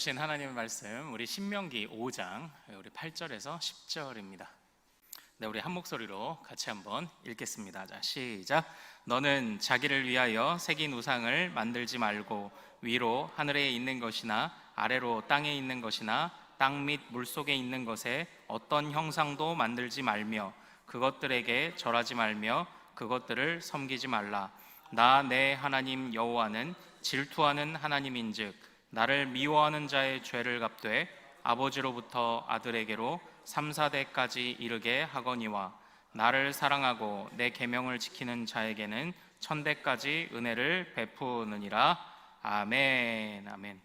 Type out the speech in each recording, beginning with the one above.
주신 하나님의 말씀, 우리 신명기 5장 우리 8절에서 10절입니다. 네, 우리 한 목소리로 같이 한번 읽겠습니다. 자, 시작. 너는 자기를 위하여 새긴 우상을 만들지 말고 위로 하늘에 있는 것이나 아래로 땅에 있는 것이나 땅 및 물속에 있는 것에 어떤 형상도 만들지 말며 그것들에게 절하지 말며 그것들을 섬기지 말라. 나 내 하나님 여호와는 질투하는 하나님인즉 나를 미워하는 자의 죄를 갚되 아버지로부터 아들에게로 3, 4대까지 이르게 하거니와 나를 사랑하고 내 계명을 지키는 자에게는 1000대까지 은혜를 베푸느니라. 아멘. 아멘.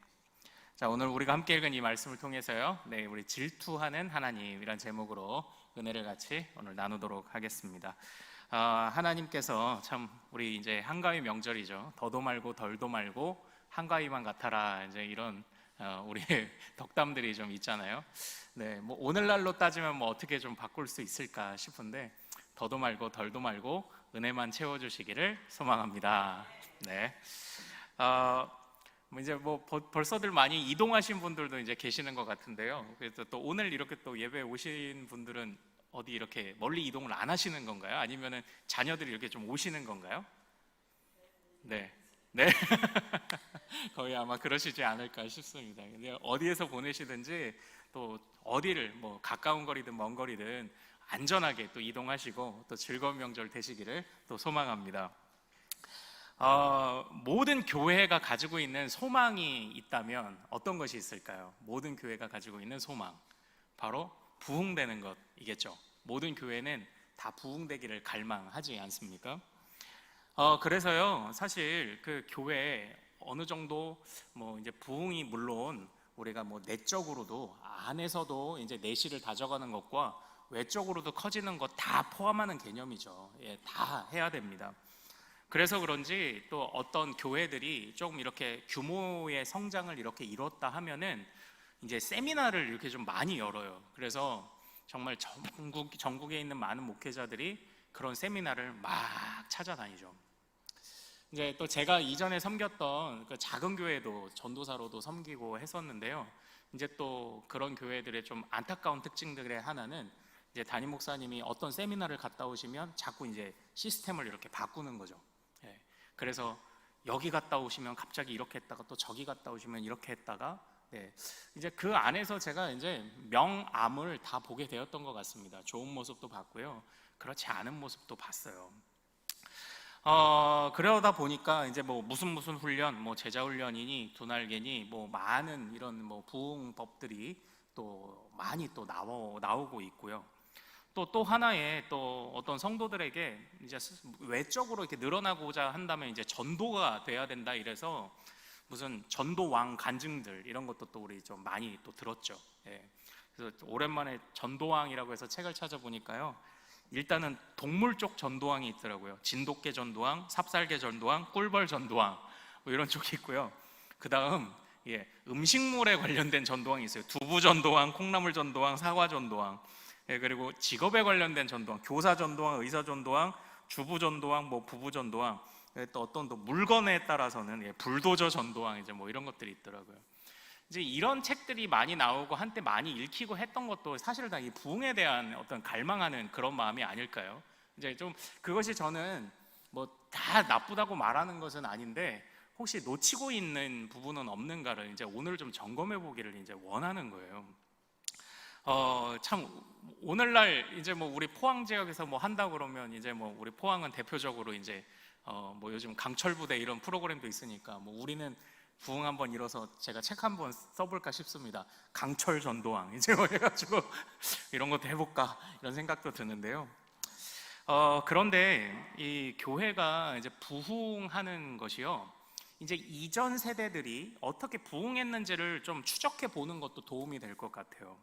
자, 오늘 우리가 함께 읽은 이 말씀을 통해서요, 네, 우리 질투하는 하나님이란 제목으로 은혜를 같이 오늘 나누도록 하겠습니다. 하나님께서 참 우리 이제 한가위 명절이죠. 더도 말고 덜도 말고 한가위만 같아라, 이제 이런 우리 덕담들이 좀 있잖아요. 네, 뭐 오늘날로 따지면 뭐 어떻게 좀 바꿀 수 있을까 싶은데 더도 말고 덜도 말고 은혜만 채워주시기를 소망합니다. 네, 뭐 이제 뭐 벌써들 많이 이동하신 분들도 이제 계시는 것 같은데요. 그래서 또 오늘 이렇게 또 예배 오신 분들은 어디 이렇게 멀리 이동을 안 하시는 건가요? 아니면은 자녀들이 이렇게 좀 오시는 건가요? 네. 네. 거의 아마 그러시지 않을까 싶습니다. 근데 어디에서 보내시든지 또 어디를 뭐 가까운 거리든 먼 거리든 안전하게 또 이동하시고 또 즐거운 명절 되시기를 또 소망합니다. 모든 교회가 가지고 있는 소망이 있다면 어떤 것이 있을까요? 모든 교회가 가지고 있는 소망, 바로 부흥되는 것이겠죠. 모든 교회는 다 부흥되기를 갈망하지 않습니까? 그래서요, 사실 그 교회 어느 정도 뭐 이제 부흥이 물론 우리가 뭐 내적으로도 안에서도 이제 내실을 다져가는 것과 외적으로도 커지는 것 다 포함하는 개념이죠. 예, 다 해야 됩니다. 그래서 그런지 또 어떤 교회들이 조금 이렇게 규모의 성장을 이렇게 이뤘다 하면은 이제 세미나를 이렇게 좀 많이 열어요. 그래서 정말 전국에 있는 많은 목회자들이 그런 세미나를 막 찾아다니죠. 이제 또 제가 이전에 섬겼던 그 작은 교회도 전도사로도 섬기고 했었는데요. 이제 또 그런 교회들의 좀 안타까운 특징들의 하나는 이제 담임 목사님이 어떤 세미나를 갔다 오시면 자꾸 이제 시스템을 이렇게 바꾸는 거죠. 예. 그래서 여기 갔다 오시면 갑자기 이렇게 했다가 또 저기 갔다 오시면 이렇게 했다가, 네, 이제 그 안에서 제가 이제 명암을 다 보게 되었던 것 같습니다. 좋은 모습도 봤고요, 그렇지 않은 모습도 봤어요. 그러다 보니까 이제 뭐 무슨 훈련, 뭐 제자 훈련이니 두날개니 뭐 많은 이런 뭐 부흥법들이 또 많이 또 나오고 있고요. 또 하나의 또 어떤 성도들에게 이제 외적으로 이렇게 늘어나고자 한다면 이제 전도가 돼야 된다, 이래서 무슨 전도왕 간증들 이런 것도 또 우리 좀 많이 또 들었죠. 예. 그래서 오랜만에 전도왕이라고 해서 책을 찾아보니까요, 일단은 동물 쪽 전도왕이 있더라고요. 진돗개 전도왕, 삽살개 전도왕, 꿀벌 전도왕 뭐 이런 쪽이 있고요. 그 다음 음식물에 관련된 전도왕이 있어요. 두부 전도왕, 콩나물 전도왕, 사과 전도왕. 그리고 직업에 관련된 전도왕, 교사 전도왕, 의사 전도왕, 주부 전도왕, 뭐 부부 전도왕. 또 어떤 또 물건에 따라서는 불도저 전도왕, 이제 뭐 이런 것들이 있더라고요. 이제 이런 책들이 많이 나오고 한때 많이 읽히고 했던 것도 사실 다 이 부흥에 대한 어떤 갈망하는 그런 마음이 아닐까요? 이제 좀 그것이 저는 뭐 다 나쁘다고 말하는 것은 아닌데 혹시 놓치고 있는 부분은 없는가를 이제 오늘 좀 점검해 보기를 이제 원하는 거예요. 참 오늘날 이제 뭐 우리 포항 지역에서 뭐 한다 그러면 이제 뭐 우리 포항은 대표적으로 이제 뭐 요즘 강철부대 이런 프로그램도 있으니까 뭐 우리는 부흥 한번 이뤄서 제가 책 한번 써볼까 싶습니다. 강철 전도왕 이제 뭐 해가지고 이런 것도 해볼까 이런 생각도 드는데요. 그런데 이 교회가 이제 부흥하는 것이요, 이제 이전 세대들이 어떻게 부흥했는지를 좀 추적해 보는 것도 도움이 될 것 같아요.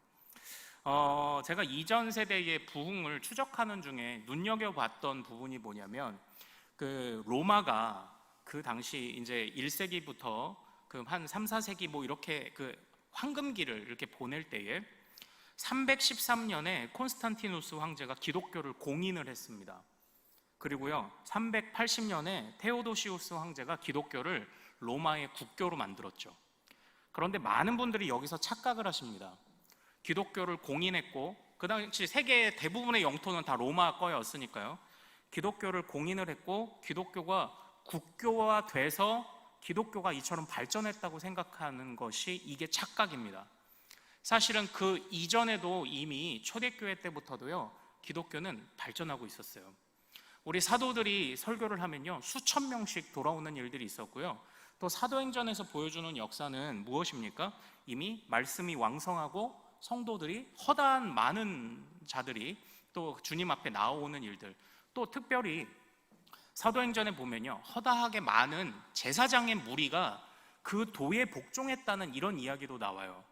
제가 이전 세대의 부흥을 추적하는 중에 눈여겨봤던 부분이 뭐냐면, 그 로마가 그 당시 이제 1세기부터 그 한 3, 4세기 뭐 이렇게 그 황금기를 이렇게 보낼 때에 313년에 콘스탄티누스 황제가 기독교를 공인을 했습니다. 그리고요 380년에 테오도시우스 황제가 기독교를 로마의 국교로 만들었죠. 그런데 많은 분들이 여기서 착각을 하십니다. 기독교를 공인했고, 그 당시 세계 대부분의 영토는 다 로마 거였으니까요. 기독교를 공인을 했고 기독교가 국교화돼서 기독교가 이처럼 발전했다고 생각하는 것이 이게 착각입니다. 사실은 그 이전에도 이미 초대교회 때부터도요, 기독교는 발전하고 있었어요. 우리 사도들이 설교를 하면요, 수천 명씩 돌아오는 일들이 있었고요. 또 사도행전에서 보여주는 역사는 무엇입니까? 이미 말씀이 왕성하고 성도들이 허다한 많은 자들이 또 주님 앞에 나오는 일들, 또 특별히 사도행전에 보면요, 허다하게 많은 제사장의 무리가 그 도에 복종했다는 이런 이야기도 나와요.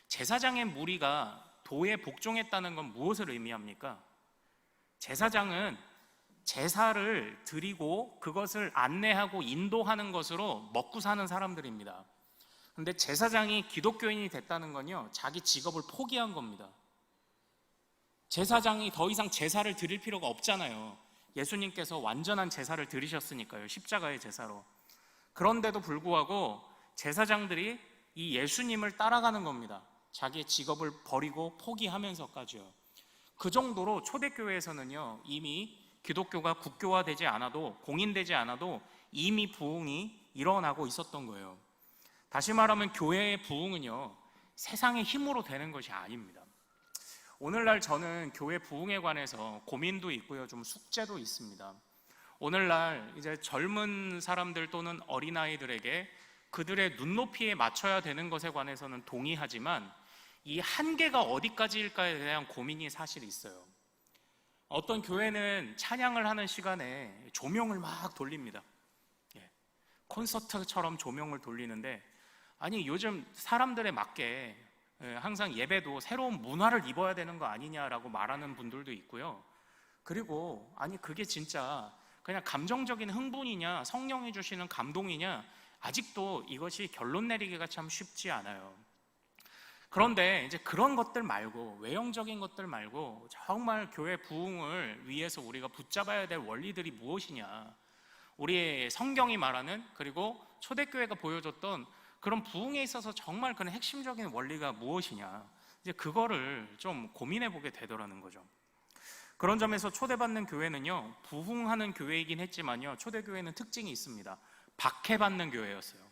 제사장의 무리가 도에 복종했다는 건 무엇을 의미합니까? 제사장은 제사를 드리고 그것을 안내하고 인도하는 것으로 먹고 사는 사람들입니다. 그런데 제사장이 기독교인이 됐다는 건요, 자기 직업을 포기한 겁니다. 제사장이 더 이상 제사를 드릴 필요가 없잖아요. 예수님께서 완전한 제사를 드리셨으니까요, 십자가의 제사로. 그런데도 불구하고 제사장들이 이 예수님을 따라가는 겁니다. 자기의 직업을 버리고 포기하면서까지요. 그 정도로 초대교회에서는요, 이미 기독교가 국교화되지 않아도, 공인되지 않아도 이미 부흥이 일어나고 있었던 거예요. 다시 말하면 교회의 부흥은요, 세상의 힘으로 되는 것이 아닙니다. 오늘날 저는 교회 부흥에 관해서 고민도 있고요, 좀 숙제도 있습니다. 오늘날 이제 젊은 사람들 또는 어린아이들에게 그들의 눈높이에 맞춰야 되는 것에 관해서는 동의하지만 이 한계가 어디까지일까에 대한 고민이 사실 있어요. 어떤 교회는 찬양을 하는 시간에 조명을 막 돌립니다. 콘서트처럼 조명을 돌리는데, 아니 요즘 사람들에 맞게 항상 예배도 새로운 문화를 입어야 되는 거 아니냐라고 말하는 분들도 있고요. 그리고 아니 그게 진짜 그냥 감정적인 흥분이냐, 성령이 주시는 감동이냐, 아직도 이것이 결론 내리기가 참 쉽지 않아요. 그런데 이제 그런 것들 말고, 외형적인 것들 말고 정말 교회 부흥을 위해서 우리가 붙잡아야 될 원리들이 무엇이냐, 우리의 성경이 말하는, 그리고 초대교회가 보여줬던 그런 부흥에 있어서 정말 그런 핵심적인 원리가 무엇이냐, 이제 그거를 좀 고민해 보게 되더라는 거죠. 그런 점에서 초대받는 교회는요, 부흥하는 교회이긴 했지만요, 초대교회는 특징이 있습니다. 박해받는 교회였어요.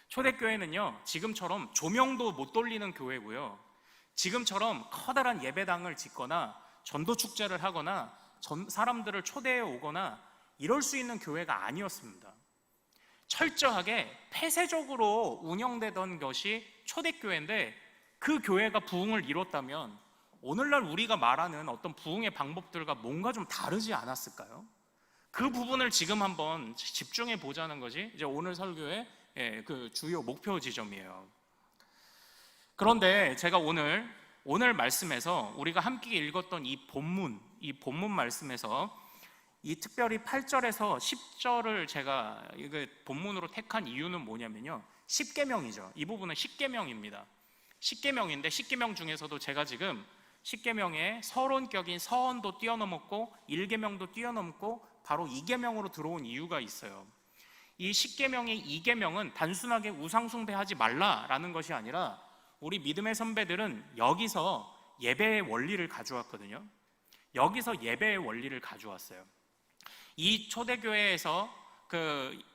초대교회는요, 지금처럼 조명도 못 돌리는 교회고요, 지금처럼 커다란 예배당을 짓거나 전도축제를 하거나 사람들을 초대해 오거나 이럴 수 있는 교회가 아니었습니다. 철저하게 폐쇄적으로 운영되던 것이 초대교회인데, 그 교회가 부흥을 이뤘다면 오늘날 우리가 말하는 어떤 부흥의 방법들과 뭔가 좀 다르지 않았을까요? 그 부분을 지금 한번 집중해 보자는 것이 이제 오늘 설교의 그 주요 목표 지점이에요. 그런데 제가 오늘 말씀에서 우리가 함께 읽었던 이 본문 말씀에서 이 특별히 8절에서 10절을 제가 이거 본문으로 택한 이유는 뭐냐면요, 십계명이죠. 이 부분은 십계명입니다. 십계명인데, 십계명 중에서도 제가 지금 십계명의 서론격인 서언도 뛰어넘었고 1계명도 뛰어넘고 바로 2계명으로 들어온 이유가 있어요. 이 십계명의 2계명은 단순하게 우상숭배하지 말라라는 것이 아니라 우리 믿음의 선배들은 여기서 예배의 원리를 가져왔거든요. 여기서 예배의 원리를 가져왔어요. 이 초대교회에서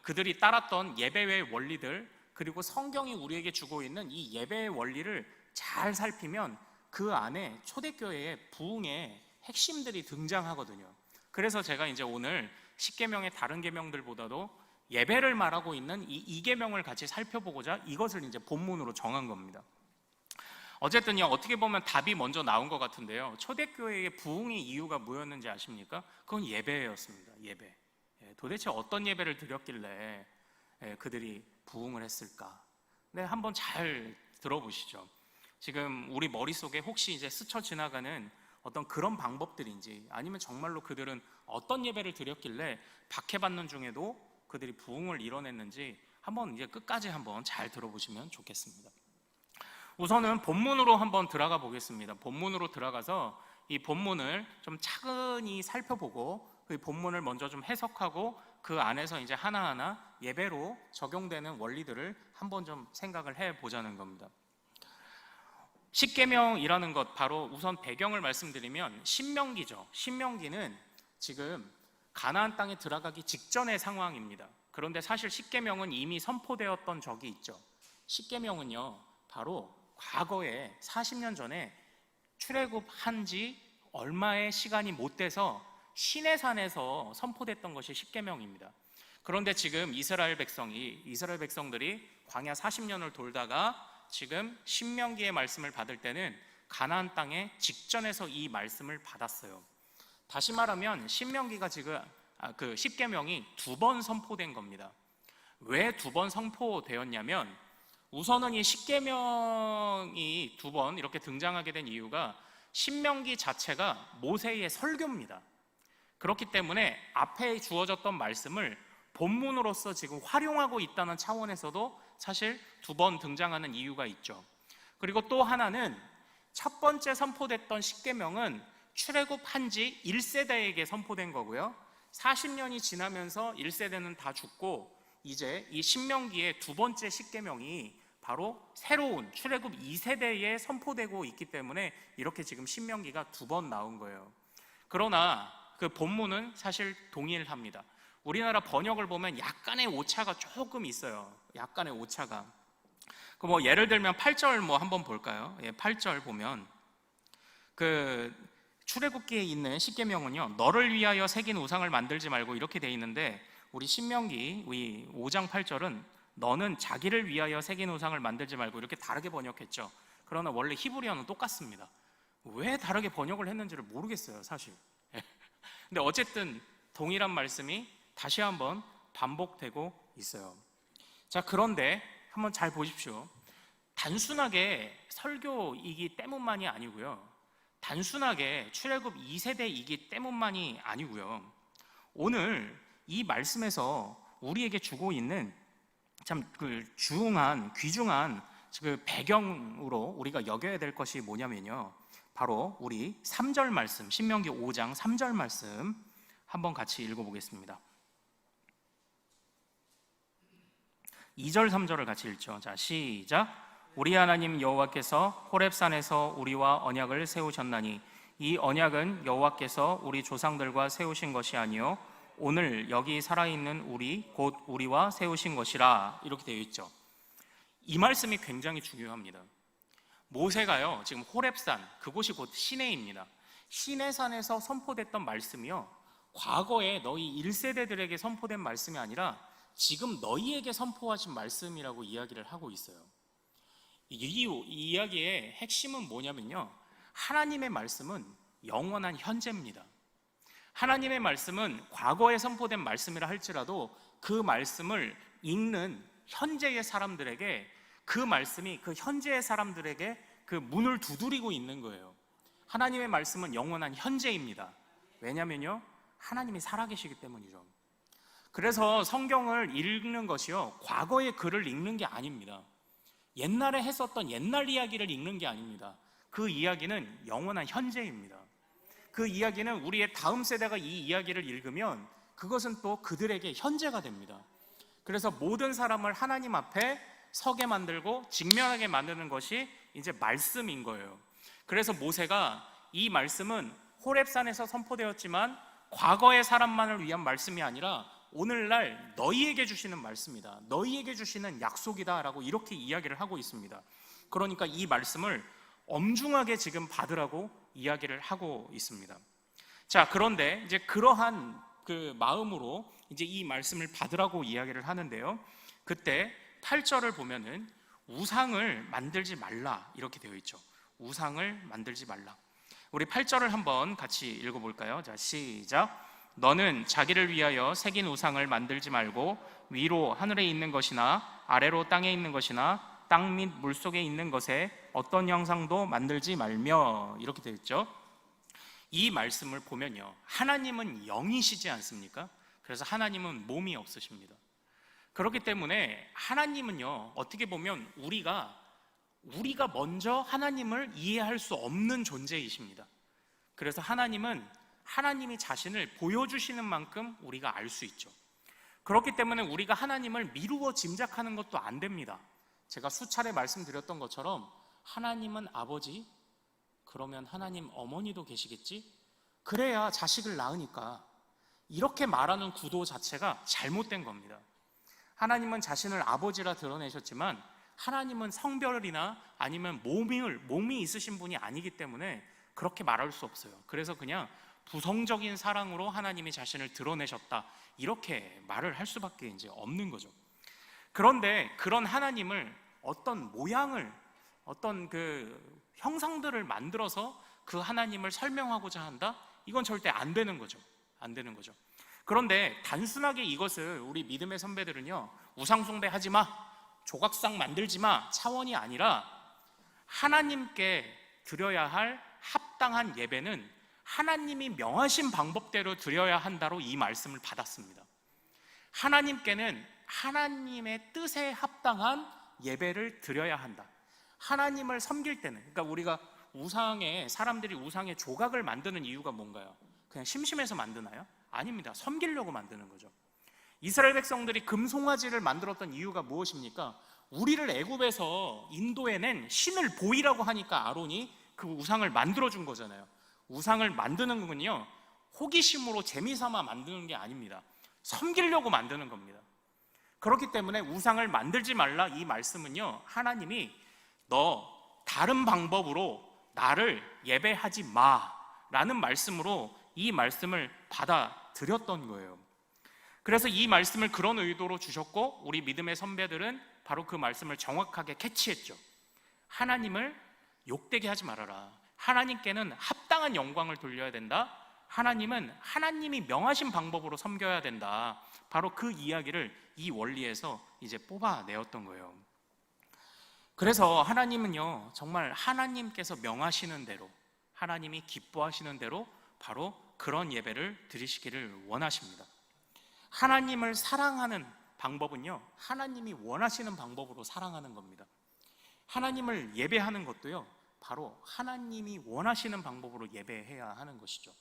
그들이 따랐던 예배의 원리들, 그리고 성경이 우리에게 주고 있는 이 예배의 원리를 잘 살피면 그 안에 초대교회의 부흥의 핵심들이 등장하거든요. 그래서 제가 이제 오늘 십계명의 다른 계명들보다도 예배를 말하고 있는 이 2계명을 같이 살펴보고자 이것을 이제 본문으로 정한 겁니다. 어쨌든요, 어떻게 보면 답이 먼저 나온 것 같은데요, 초대교회의 부흥의 이유가 뭐였는지 아십니까? 그건 예배였습니다. 예배. 도대체 어떤 예배를 드렸길래 그들이 부흥을 했을까? 네, 한번 잘 들어보시죠. 지금 우리 머릿속에 혹시 이제 스쳐 지나가는 어떤 그런 방법들인지, 아니면 정말로 그들은 어떤 예배를 드렸길래 박해받는 중에도 그들이 부흥을 이뤄냈는지 한번 이제 끝까지 한번 잘 들어보시면 좋겠습니다. 우선은 본문으로 한번 들어가 보겠습니다. 본문으로 들어가서 이 본문을 좀 차근히 살펴보고 그 본문을 먼저 좀 해석하고 그 안에서 이제 하나하나 예배로 적용되는 원리들을 한번 좀 생각을 해보자는 겁니다. 십계명이라는 것, 바로 우선 배경을 말씀드리면 신명기죠. 신명기는 지금 가나안 땅에 들어가기 직전의 상황입니다. 그런데 사실 십계명은 이미 선포되었던 적이 있죠. 십계명은요, 바로 과거에 40년 전에 출애굽한 지 얼마의 시간이 못 돼서 시내산에서 선포됐던 것이 십계명입니다. 그런데 지금 이스라엘 백성들이 광야 40년을 돌다가 지금 신명기의 말씀을 받을 때는 가나안 땅에 직전에서 이 말씀을 받았어요. 다시 말하면 신명기가 지금 그 십계명이 2번 선포된 겁니다. 왜 2번 선포되었냐면, 우선은 이 십계명이 2번 이렇게 등장하게 된 이유가 신명기 자체가 모세의 설교입니다. 그렇기 때문에 앞에 주어졌던 말씀을 본문으로서 지금 활용하고 있다는 차원에서도 사실 2번 등장하는 이유가 있죠. 그리고 또 하나는 첫 번째 선포됐던 십계명은 출애굽한 지 1세대에게 선포된 거고요, 40년이 지나면서 1세대는 다 죽고 이제 이 신명기의 2번째 십계명이 바로 새로운 출애굽 2세대에 선포되고 있기 때문에 이렇게 지금 신명기가 2번 나온 거예요. 그러나 그 본문은 사실 동일합니다. 우리나라 번역을 보면 약간의 오차가 조금 있어요. 약간의 오차가. 뭐 예를 들면 8절 한번 볼까요? 8절 보면 그 출애굽기에 있는 십계명은요, 너를 위하여 새긴 우상을 만들지 말고 이렇게 돼 있는데, 우리 신명기 5장 8절은 너는 자기를 위하여 새긴 우상을 만들지 말고 이렇게 다르게 번역했죠. 그러나 원래 히브리어는 똑같습니다. 왜 다르게 번역을 했는지를 모르겠어요, 사실. 근데 어쨌든 동일한 말씀이 다시 한번 반복되고 있어요. 자, 그런데 한번 잘 보십시오. 단순하게 설교이기 때문만이 아니고요, 단순하게 출애굽 2세대이기 때문만이 아니고요, 오늘 이 말씀에서 우리에게 주고 있는 참 귀중한 그 배경으로 우리가 여겨야 될 것이 뭐냐면요, 바로 우리 3절 말씀, 신명기 5장 3절 말씀 한번 같이 읽어보겠습니다. 2절 3절을 같이 읽죠. 자, 시작. 우리 하나님 여호와께서 호렙산에서 우리와 언약을 세우셨나니 이 언약은 여호와께서 우리 조상들과 세우신 것이 아니요 오늘 여기 살아있는 우리 곧 우리와 세우신 것이라, 이렇게 되어 있죠. 이 말씀이 굉장히 중요합니다. 모세가요, 지금 호렙산, 그곳이 곧 시내입니다. 시내산에서 선포됐던 말씀이요, 과거에 너희 1세대들에게 선포된 말씀이 아니라 지금 너희에게 선포하신 말씀이라고 이야기를 하고 있어요. 이 이야기의 핵심은 뭐냐면요, 하나님의 말씀은 영원한 현재입니다. 하나님의 말씀은 과거에 선포된 말씀이라 할지라도 그 말씀을 읽는 현재의 사람들에게, 그 말씀이 그 현재의 사람들에게 그 문을 두드리고 있는 거예요. 하나님의 말씀은 영원한 현재입니다. 왜냐면요, 하나님이 살아계시기 때문이죠. 그래서 성경을 읽는 것이요, 과거의 글을 읽는 게 아닙니다. 옛날에 했었던 옛날 이야기를 읽는 게 아닙니다. 그 이야기는 영원한 현재입니다. 그 이야기는 우리의 다음 세대가 이 이야기를 읽으면 그것은 또 그들에게 현재가 됩니다. 그래서 모든 사람을 하나님 앞에 서게 만들고 직면하게 만드는 것이 이제 말씀인 거예요. 그래서 모세가 이 말씀은 호렙산에서 선포되었지만 과거의 사람만을 위한 말씀이 아니라 오늘날 너희에게 주시는 말씀이다, 너희에게 주시는 약속이다 라고 이렇게 이야기를 하고 있습니다. 그러니까 이 말씀을 엄중하게 지금 받으라고 이야기를 하고 있습니다. 자, 그런데 이제 그러한 그 마음으로 이제 이 말씀을 받으라고 이야기를 하는데요, 그때 8절을 보면은 우상을 만들지 말라 이렇게 되어 있죠. 우상을 만들지 말라. 우리 8절을 한번 같이 읽어볼까요? 자, 시작. 너는 자기를 위하여 새긴 우상을 만들지 말고 위로 하늘에 있는 것이나 아래로 땅에 있는 것이나 땅 및 물속에 있는 것에 어떤 형상도 만들지 말며, 이렇게 되어 있죠. 이 말씀을 보면요, 하나님은 영이시지 않습니까? 그래서 하나님은 몸이 없으십니다. 그렇기 때문에 하나님은요, 어떻게 보면 우리가 먼저 하나님을 이해할 수 없는 존재이십니다. 그래서 하나님은 하나님이 자신을 보여주시는 만큼 우리가 알 수 있죠. 그렇기 때문에 우리가 하나님을 미루어 짐작하는 것도 안 됩니다. 제가 수차례 말씀드렸던 것처럼 하나님은 아버지, 그러면 하나님 어머니도 계시겠지? 그래야 자식을 낳으니까, 이렇게 말하는 구도 자체가 잘못된 겁니다. 하나님은 자신을 아버지라 드러내셨지만 하나님은 성별이나 아니면 몸이 있으신 분이 아니기 때문에 그렇게 말할 수 없어요. 그래서 그냥 부성적인 사랑으로 하나님이 자신을 드러내셨다, 이렇게 말을 할 수밖에 이제 없는 거죠. 그런데 그런 하나님을 어떤 모양을, 어떤 그 형상들을 만들어서 그 하나님을 설명하고자 한다? 이건 절대 안 되는 거죠. 안 되는 거죠. 그런데 단순하게 이것을 우리 믿음의 선배들은요, 우상숭배 하지 마, 조각상 만들지 마 차원이 아니라 하나님께 드려야 할 합당한 예배는 하나님이 명하신 방법대로 드려야 한다로 이 말씀을 받았습니다. 하나님께는 하나님의 뜻에 합당한 예배를 드려야 한다. 하나님을 섬길 때는, 그러니까 우리가 사람들이 우상에 조각을 만드는 이유가 뭔가요? 그냥 심심해서 만드나요? 아닙니다. 섬기려고 만드는 거죠. 이스라엘 백성들이 금송아지를 만들었던 이유가 무엇입니까? 우리를 애굽에서 인도해낸 신을 보이라고 하니까 아론이 그 우상을 만들어준 거잖아요. 우상을 만드는 건요, 호기심으로 재미삼아 만드는 게 아닙니다. 섬기려고 만드는 겁니다. 그렇기 때문에 우상을 만들지 말라, 이 말씀은요, 하나님이 너 다른 방법으로 나를 예배하지 마 라는 말씀으로 이 말씀을 받아들였던 거예요. 그래서 이 말씀을 그런 의도로 주셨고, 우리 믿음의 선배들은 바로 그 말씀을 정확하게 캐치했죠. 하나님을 욕되게 하지 말아라. 하나님께는 합당한 영광을 돌려야 된다. 하나님은 하나님이 명하신 방법으로 섬겨야 된다. 바로 그 이야기를 이 원리에서 이제 뽑아내었던 거예요. 그래서 하나님은요, 정말 하나님께서 명하시는 대로, 하나님이 기뻐하시는 대로 바로 그런 예배를 드리시기를 원하십니다. 하나님을 사랑하는 방법은요, 하나님이 원하시는 방법으로 사랑하는 겁니다. 하나님을 예배하는 것도요, 바로 하나님이 원하시는 방법으로 예배해야 하는 것이죠.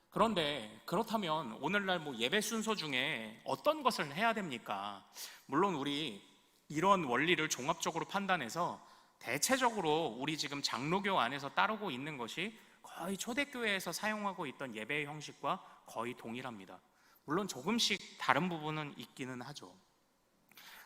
그런데 그렇다면 오늘날 예배 순서 중에 어떤 것을 해야 됩니까? 물론 우리 이런 원리를 종합적으로 판단해서 대체적으로 우리 지금 장로교 안에서 따르고 있는 것이 거의 초대교회에서 사용하고 있던 예배의 형식과 거의 동일합니다. 물론 조금씩 다른 부분은 있기는 하죠.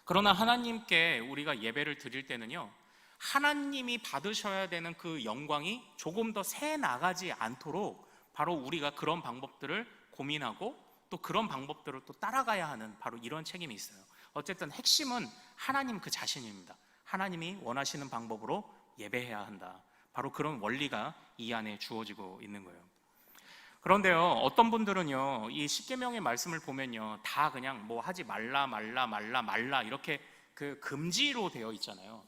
그러나 하나님께 우리가 예배를 드릴 때는요, 하나님이 받으셔야 되는 그 영광이 조금 더 새 나가지 않도록 바로 우리가 그런 방법들을 고민하고 또 그런 방법들을 또 따라가야 하는 바로 이런 책임이 있어요. 어쨌든 핵심은 하나님 그 자신입니다. 하나님이 원하시는 방법으로 예배해야 한다. 바로 그런 원리가 이 안에 주어지고 있는 거예요. 그런데요, 어떤 분들은요, 이 십계명의 말씀을 보면요, 다 그냥 하지 말라 이렇게 그 금지로 되어 있잖아요.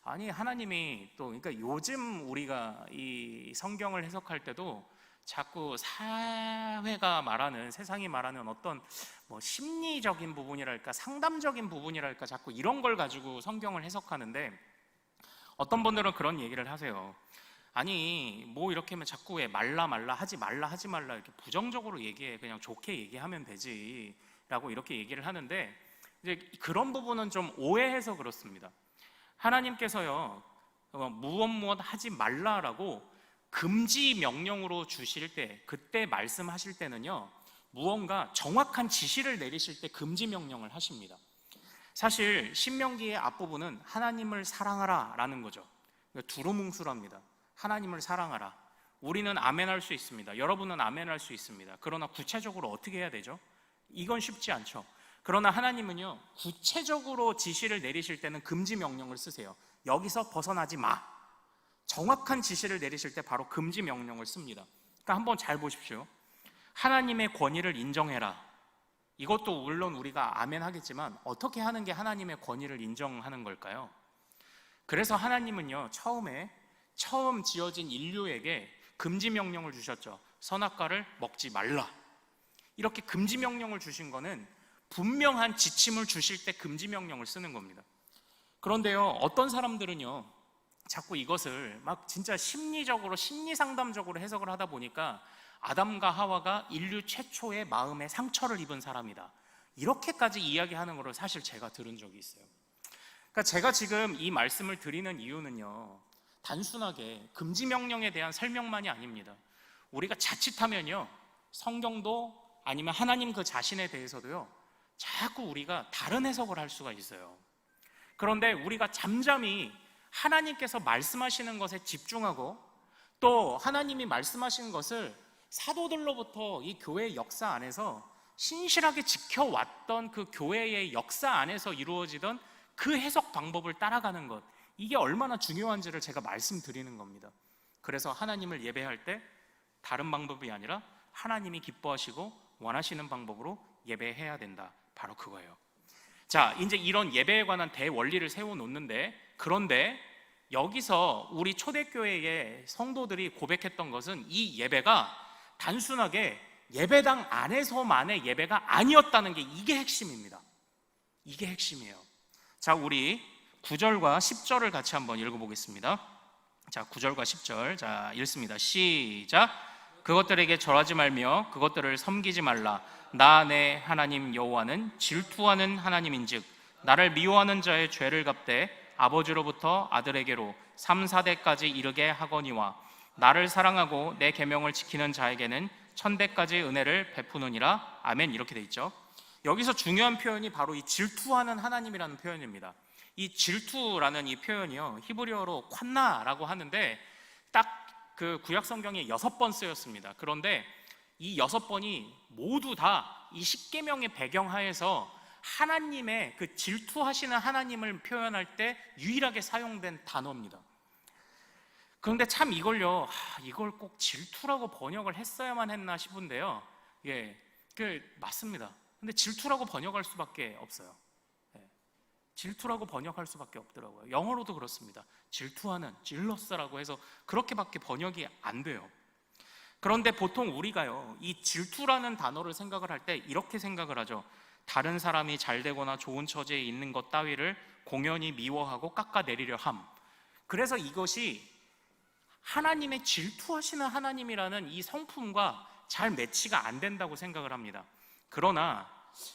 아니, 하나님이 또, 그러니까 요즘 우리가 이 성경을 해석할 때도 자꾸 사회가 말하는, 세상이 말하는 어떤 심리적인 부분이랄까, 상담적인 부분이랄까, 자꾸 이런 걸 가지고 성경을 해석하는데, 어떤 분들은 그런 얘기를 하세요. 아니, 이렇게 하면 자꾸 왜 말라 하지 말라 이렇게 부정적으로 얘기해, 그냥 좋게 얘기하면 되지 라고 이렇게 얘기를 하는데, 이제 그런 부분은 좀 오해해서 그렇습니다. 하나님께서요, 무엇 하지 말라라고 금지 명령으로 주실 때, 그때 말씀하실 때는요, 무언가 정확한 지시를 내리실 때 금지 명령을 하십니다. 사실 신명기의 앞부분은 하나님을 사랑하라 라는 거죠. 두루뭉술합니다. 하나님을 사랑하라. 우리는 아멘할 수 있습니다. 여러분은 아멘할 수 있습니다. 그러나 구체적으로 어떻게 해야 되죠? 이건 쉽지 않죠. 그러나 하나님은요, 구체적으로 지시를 내리실 때는 금지 명령을 쓰세요. 여기서 벗어나지 마. 정확한 지시를 내리실 때 바로 금지 명령을 씁니다. 그러니까 한번 잘 보십시오. 하나님의 권위를 인정해라. 이것도 물론 우리가 아멘 하겠지만 어떻게 하는 게 하나님의 권위를 인정하는 걸까요? 그래서 하나님은요, 처음 지어진 인류에게 금지 명령을 주셨죠. 선악과를 먹지 말라. 이렇게 금지 명령을 주신 거는 분명한 지침을 주실 때 금지 명령을 쓰는 겁니다. 그런데요, 어떤 사람들은요, 자꾸 이것을 진짜 심리적으로, 심리상담적으로 해석을 하다 보니까 아담과 하와가 인류 최초의 마음의 상처를 입은 사람이다, 이렇게까지 이야기하는 거를 사실 제가 들은 적이 있어요. 그러니까 제가 지금 이 말씀을 드리는 이유는요, 단순하게 금지 명령에 대한 설명만이 아닙니다. 우리가 자칫하면요, 성경도 아니면 하나님 그 자신에 대해서도요, 자꾸 우리가 다른 해석을 할 수가 있어요. 그런데 우리가 잠잠히 하나님께서 말씀하시는 것에 집중하고 또 하나님이 말씀하시는 것을 사도들로부터 이 교회의 역사 안에서 신실하게 지켜왔던 그 교회의 역사 안에서 이루어지던 그 해석 방법을 따라가는 것, 이게 얼마나 중요한지를 제가 말씀드리는 겁니다. 그래서 하나님을 예배할 때 다른 방법이 아니라 하나님이 기뻐하시고 원하시는 방법으로 예배해야 된다, 바로 그거예요. 자, 이제 이런 예배에 관한 대원리를 세워놓는데, 그런데 여기서 우리 초대교회의 성도들이 고백했던 것은 이 예배가 단순하게 예배당 안에서만의 예배가 아니었다는 게, 이게 핵심입니다. 이게 핵심이에요. 자, 우리 9절과 10절을 같이 한번 읽어보겠습니다. 자, 9절과 10절, 자, 읽습니다. 시작. 그것들에게 절하지 말며 그것들을 섬기지 말라. 나 내 하나님 여호와는 질투하는 하나님인즉 나를 미워하는 자의 죄를 갚되 아버지로부터 아들에게로 3, 4대까지 이르게 하거니와 나를 사랑하고 내 계명을 지키는 자에게는 1000대까지 은혜를 베푸느니라. 아멘. 이렇게 돼 있죠. 여기서 중요한 표현이 바로 이 질투하는 하나님이라는 표현입니다. 이 질투라는 이 표현이요, 히브리어로 콴나라고 하는데 딱 그 구약 성경에 6번 쓰였습니다. 그런데 이 6번이 모두 다 이 십계명의 배경하에서 하나님의 그 질투하시는 하나님을 표현할 때 유일하게 사용된 단어입니다. 그런데 참 이걸요, 이걸 꼭 질투라고 번역을 했어야만 했나 싶은데요. 예, 맞습니다. 근데 질투라고 번역할 수밖에 없어요. 질투라고 번역할 수밖에 없더라고요. 영어로도 그렇습니다. 질투하는, 질러스라고 해서 그렇게밖에 번역이 안 돼요. 그런데 보통 우리가요, 이 질투라는 단어를 생각을 할 때 이렇게 생각을 하죠. 다른 사람이 잘 되거나 좋은 처지에 있는 것 따위를 공연히 미워하고 깎아내리려 함. 그래서 이것이 하나님의 질투하시는 하나님이라는 이 성품과 잘 매치가 안 된다고 생각을 합니다. 그러나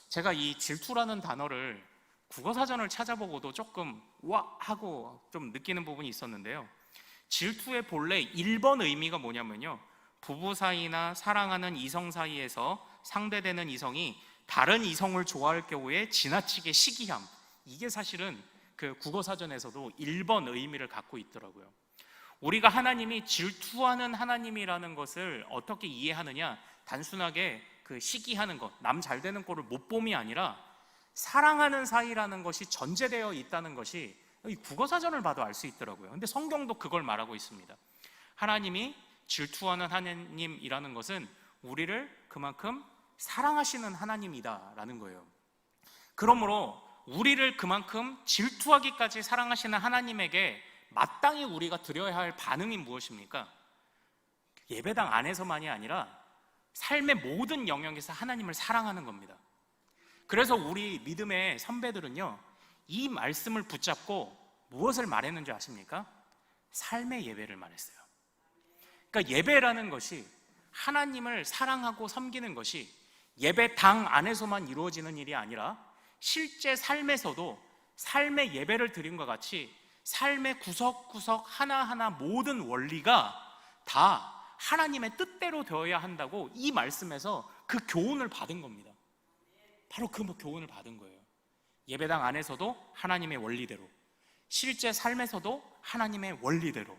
제가 이 질투라는 단어를 국어사전을 찾아보고도 조금 와 하고 좀 느끼는 부분이 있었는데요. 질투의 본래 1번 의미가 뭐냐면요, 부부 사이나 사랑하는 이성 사이에서 상대되는 이성이 다른 이성을 좋아할 경우에 지나치게 시기함, 이게 사실은 그 국어사전에서도 1번 의미를 갖고 있더라고요. 우리가 하나님이 질투하는 하나님이라는 것을 어떻게 이해하느냐, 단순하게 그 시기하는 것, 남 잘 되는 꼴을 못 봄이 아니라 사랑하는 사이라는 것이 전제되어 있다는 것이 이 국어사전을 봐도 알 수 있더라고요. 근데 성경도 그걸 말하고 있습니다. 하나님이 질투하는 하나님이라는 것은 우리를 그만큼 사랑하시는 하나님이다라는 거예요. 그러므로 우리를 그만큼 질투하기까지 사랑하시는 하나님에게 마땅히 우리가 드려야 할 반응이 무엇입니까? 예배당 안에서만이 아니라 삶의 모든 영역에서 하나님을 사랑하는 겁니다. 그래서 우리 믿음의 선배들은요, 이 말씀을 붙잡고 무엇을 말했는지 아십니까? 삶의 예배를 말했어요. 그러니까 예배라는 것이, 하나님을 사랑하고 섬기는 것이 예배당 안에서만 이루어지는 일이 아니라 실제 삶에서도 삶의 예배를 드린 것 같이 삶의 구석구석 하나하나 모든 원리가 다 하나님의 뜻대로 되어야 한다고 이 말씀에서 그 교훈을 받은 겁니다. 바로 그 교훈을 받은 거예요. 예배당 안에서도 하나님의 원리대로, 실제 삶에서도 하나님의 원리대로,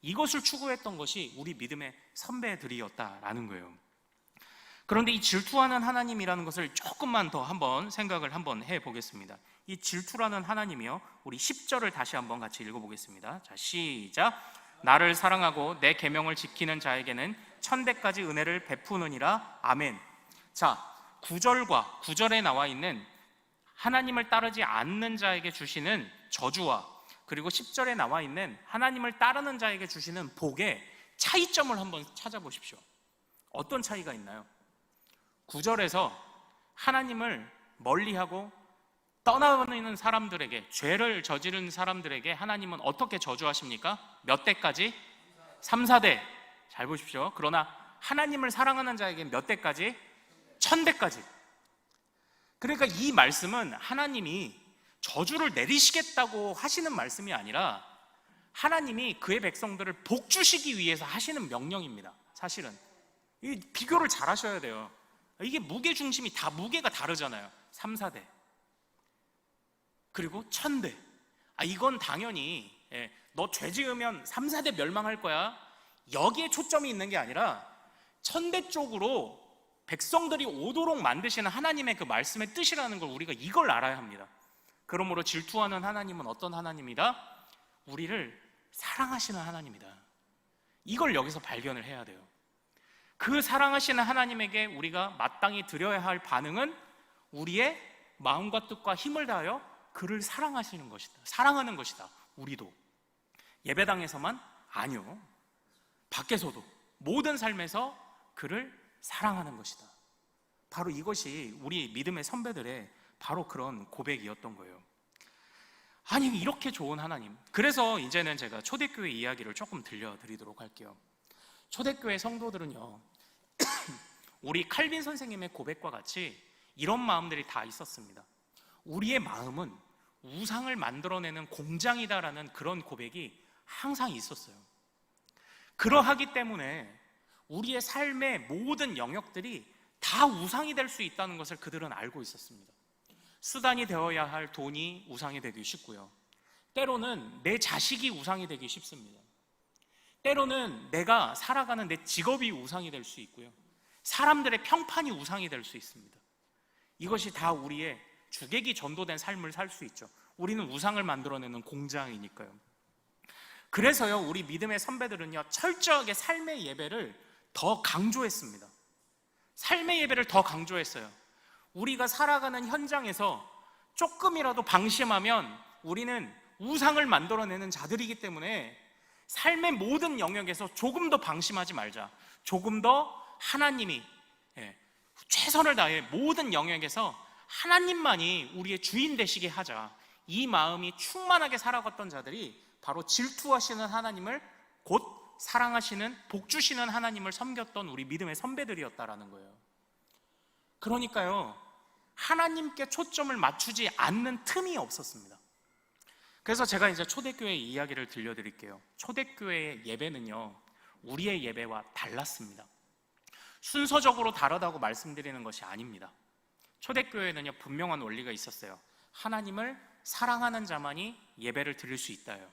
이것을 추구했던 것이 우리 믿음의 선배들이었다라는 거예요. 그런데 이 질투하는 하나님이라는 것을 조금만 더 한번 생각을 한번 해보겠습니다. 이 질투라는 하나님이요, 우리 10절을 다시 한번 같이 읽어보겠습니다. 자, 시작. 나를 사랑하고 내 계명을 지키는 자에게는 1000대까지 은혜를 베푸느니라. 아멘. 자, 9절과 9절에 나와 있는 하나님을 따르지 않는 자에게 주시는 저주와 그리고 10절에 나와 있는 하나님을 따르는 자에게 주시는 복의 차이점을 한번 찾아보십시오. 어떤 차이가 있나요? 9절에서 하나님을 멀리하고 떠나는 사람들에게, 죄를 저지른 사람들에게 하나님은 어떻게 저주하십니까? 몇 대까지? 3, 4대. 잘 보십시오. 그러나 하나님을 사랑하는 자에게 몇 대까지? 1000대까지. 그러니까 이 말씀은 하나님이 저주를 내리시겠다고 하시는 말씀이 아니라 하나님이 그의 백성들을 복주시기 위해서 하시는 명령입니다. 사실은 이 비교를 잘 하셔야 돼요. 이게 무게중심이 다 무게가 다르잖아요. 3, 4대 그리고 1000대. 이건 당연히 너 죄 지으면 3, 4대 멸망할 거야, 여기에 초점이 있는 게 아니라 1000대 쪽으로 백성들이 오도록 만드시는 하나님의 그 말씀의 뜻이라는 걸 우리가 이걸 알아야 합니다. 그러므로 질투하는 하나님은 어떤 하나님이다? 우리를 사랑하시는 하나님이다. 이걸 여기서 발견을 해야 돼요. 그 사랑하시는 하나님에게 우리가 마땅히 드려야 할 반응은 우리의 마음과 뜻과 힘을 다하여 그를 사랑하시는 것이다. 사랑하는 것이다. 우리도 예배당에서만 아니요, 밖에서도 모든 삶에서 그를 사랑하는 것이다. 바로 이것이 우리 믿음의 선배들의 바로 그런 고백이었던 거예요. 아니, 이렇게 좋은 하나님. 그래서 이제는 제가 초대교회 이야기를 조금 들려드리도록 할게요. 초대교회 성도들은요, 우리 칼빈 선생님의 고백과 같이 이런 마음들이 다 있었습니다. 우리의 마음은 우상을 만들어내는 공장이다라는 그런 고백이 항상 있었어요. 그러하기 때문에 우리의 삶의 모든 영역들이 다 우상이 될 수 있다는 것을 그들은 알고 있었습니다. 수단이 되어야 할 돈이 우상이 되기 쉽고요, 때로는 내 자식이 우상이 되기 쉽습니다. 때로는 내가 살아가는 내 직업이 우상이 될 수 있고요, 사람들의 평판이 우상이 될 수 있습니다. 이것이 다 우리의 주객이 전도된 삶을 살 수 있죠. 우리는 우상을 만들어내는 공장이니까요. 그래서요, 우리 믿음의 선배들은요, 철저하게 삶의 예배를 더 강조했습니다. 삶의 예배를 더 강조했어요. 우리가 살아가는 현장에서 조금이라도 방심하면 우리는 우상을 만들어내는 자들이기 때문에 삶의 모든 영역에서 조금 더 방심하지 말자. 조금 더 하나님이 최선을 다해 모든 영역에서 하나님만이 우리의 주인 되시게 하자. 이 마음이 충만하게 살아갔던 자들이 바로 질투하시는 하나님을, 곧 사랑하시는, 복주시는 하나님을 섬겼던 우리 믿음의 선배들이었다라는 거예요. 그러니까요, 하나님께 초점을 맞추지 않는 틈이 없었습니다. 그래서 제가 이제 초대교회 이야기를 들려드릴게요. 초대교회의 예배는요, 우리의 예배와 달랐습니다. 순서적으로 다르다고 말씀드리는 것이 아닙니다. 초대교회는요, 분명한 원리가 있었어요. 하나님을 사랑하는 자만이 예배를 드릴 수 있다요.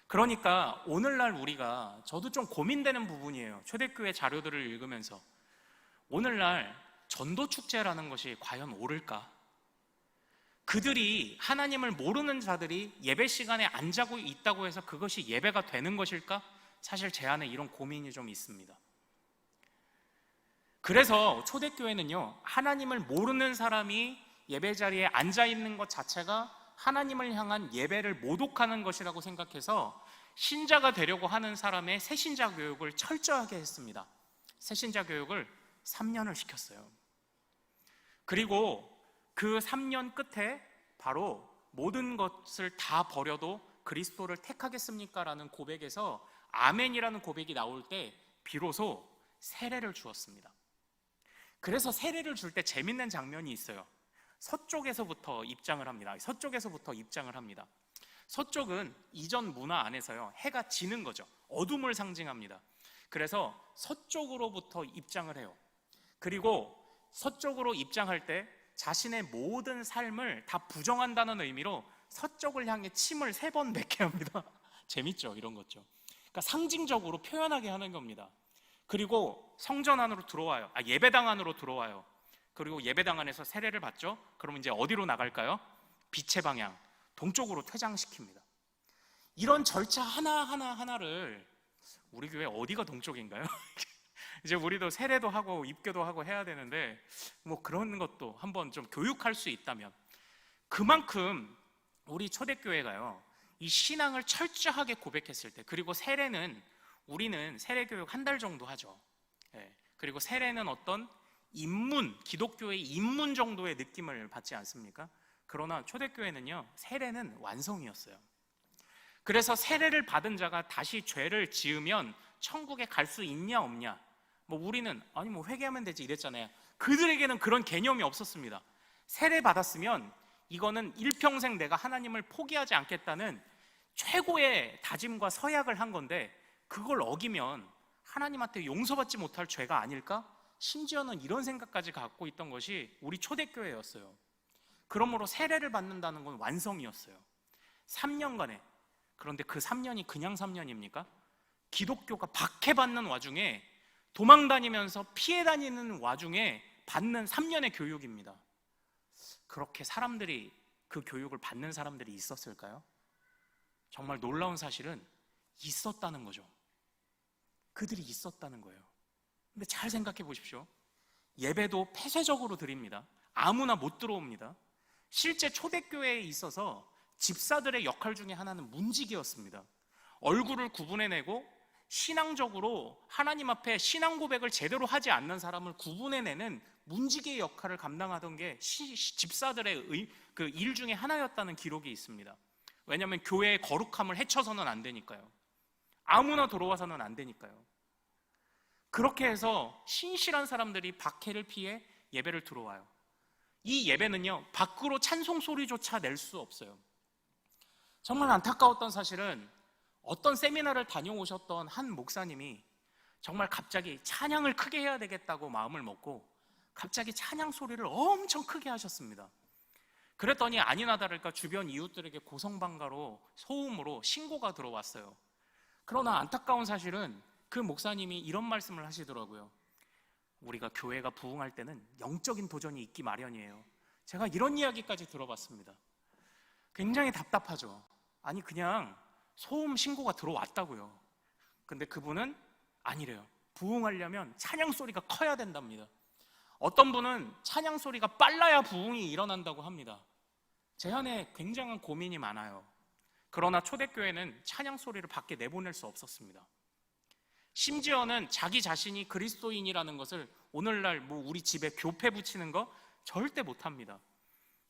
그러니까 오늘날 우리가, 저도 좀 고민되는 부분이에요. 초대교회 자료들을 읽으면서 오늘날 전도축제라는 것이 과연 옳을까? 그들이, 하나님을 모르는 자들이 예배 시간에 안 자고 있다고 해서 그것이 예배가 되는 것일까? 사실 제 안에 이런 고민이 좀 있습니다. 그래서 초대교회는요, 하나님을 모르는 사람이 예배 자리에 앉아 있는 것 자체가 하나님을 향한 예배를 모독하는 것이라고 생각해서 신자가 되려고 하는 사람의 새신자 교육을 철저하게 했습니다. 새신자 교육을 3년을 시켰어요. 그리고 그 3년 끝에 바로 모든 것을 다 버려도 그리스도를 택하겠습니까? 라는 고백에서 아멘이라는 고백이 나올 때 비로소 세례를 주었습니다. 그래서 세례를 줄 때 재밌는 장면이 있어요. 서쪽에서부터 입장을 합니다. 서쪽은 이전 문화 안에서요, 해가 지는 거죠. 어둠을 상징합니다. 그래서 서쪽으로부터 입장을 해요. 그리고 서쪽으로 입장할 때 자신의 모든 삶을 다 부정한다는 의미로 서쪽을 향해 침을 3번 뱉게 합니다. 재밌죠, 이런 거죠. 그러니까 상징적으로 표현하게 하는 겁니다. 그리고 성전 안으로 들어와요. 예배당 안으로 들어와요. 그리고 예배당 안에서 세례를 받죠. 그러면 이제 어디로 나갈까요? 빛의 방향, 동쪽으로 퇴장시킵니다. 이런 절차 하나하나를 우리 교회 어디가 동쪽인가요? 이제 우리도 세례도 하고 입교도 하고 해야 되는데, 뭐 그런 것도 한번 좀 교육할 수 있다면. 그만큼 우리 초대교회가요, 이 신앙을 철저하게 고백했을 때, 그리고 세례는, 우리는 세례 교육 1달 정도 하죠. 그리고 세례는 어떤 입문, 기독교의 입문 정도의 느낌을 받지 않습니까? 그러나 초대교회는요, 세례는 완성이었어요. 그래서 세례를 받은 자가 다시 죄를 지으면 천국에 갈 수 있냐 없냐, 뭐 우리는 아니 뭐 회개하면 되지 이랬잖아요. 그들에게는 그런 개념이 없었습니다. 세례 받았으면 이거는 일평생 내가 하나님을 포기하지 않겠다는 최고의 다짐과 서약을 한 건데, 그걸 어기면 하나님한테 용서받지 못할 죄가 아닐까? 심지어는 이런 생각까지 갖고 있던 것이 우리 초대교회였어요. 그러므로 세례를 받는다는 건 완성이었어요. 3년간에. 그런데 그 3년이 그냥 3년입니까? 기독교가 박해받는 와중에, 도망다니면서 피해 다니는 와중에 받는 3년의 교육입니다. 그렇게 사람들이, 그 교육을 받는 사람들이 있었을까요? 정말 놀라운 사실은 있었다는 거죠. 그들이 있었다는 거예요. 근데 잘 생각해 보십시오. 예배도 폐쇄적으로 드립니다. 아무나 못 들어옵니다. 실제 초대교회에 있어서 집사들의 역할 중에 하나는 문지기였습니다. 얼굴을 구분해내고 신앙적으로 하나님 앞에 신앙 고백을 제대로 하지 않는 사람을 구분해내는 문지기의 역할을 감당하던 게 집사들의 그 일 중에 하나였다는 기록이 있습니다. 왜냐하면 교회의 거룩함을 해쳐서는 안 되니까요. 아무나 들어와서는 안 되니까요. 그렇게 해서 신실한 사람들이 박해를 피해 예배를 들어와요. 이 예배는요, 밖으로 찬송 소리조차 낼 수 없어요. 정말 안타까웠던 사실은 어떤 세미나를 다녀오셨던 한 목사님이 정말 갑자기 찬양을 크게 해야 되겠다고 마음을 먹고 갑자기 찬양 소리를 엄청 크게 하셨습니다. 그랬더니 아니나 다를까 주변 이웃들에게 고성방가로 소음으로 신고가 들어왔어요. 그러나 안타까운 사실은 그 목사님이 이런 말씀을 하시더라고요. 우리가 교회가 부흥할 때는 영적인 도전이 있기 마련이에요. 제가 이런 이야기까지 들어봤습니다. 굉장히 답답하죠. 아니, 그냥 소음 신고가 들어왔다고요. 근데 그분은 아니래요. 부흥하려면 찬양 소리가 커야 된답니다. 어떤 분은 찬양 소리가 빨라야 부흥이 일어난다고 합니다. 제 안에 굉장한 고민이 많아요. 그러나 초대교회는 찬양 소리를 밖에 내보낼 수 없었습니다. 심지어는 자기 자신이 그리스도인이라는 것을 오늘날 우리 집에 교패 붙이는 거 절대 못합니다.